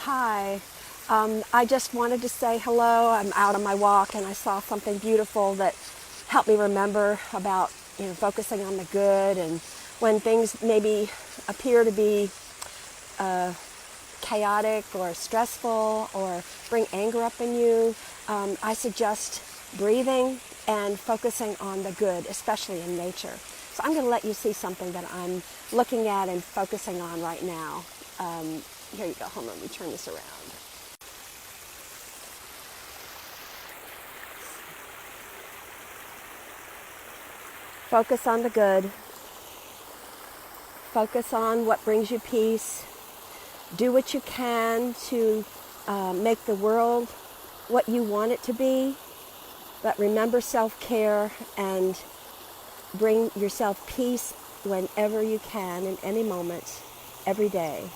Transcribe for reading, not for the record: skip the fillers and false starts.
Hi. I just wanted to say hello. I'm out on my walk and I saw something beautiful that helped me remember about, focusing on the good, and when things maybe appear to be chaotic or stressful or bring anger up in you, I suggest breathing and focusing on the good, especially in nature. So I'm going to let you see something that I'm looking at and focusing on right now. Here you go. Hold on. Let me turn this around. Focus on the good. Focus on what brings you peace. Do what you can to make the world what you want it to be. But remember self-care and bring yourself peace whenever you can, in any moment, every day.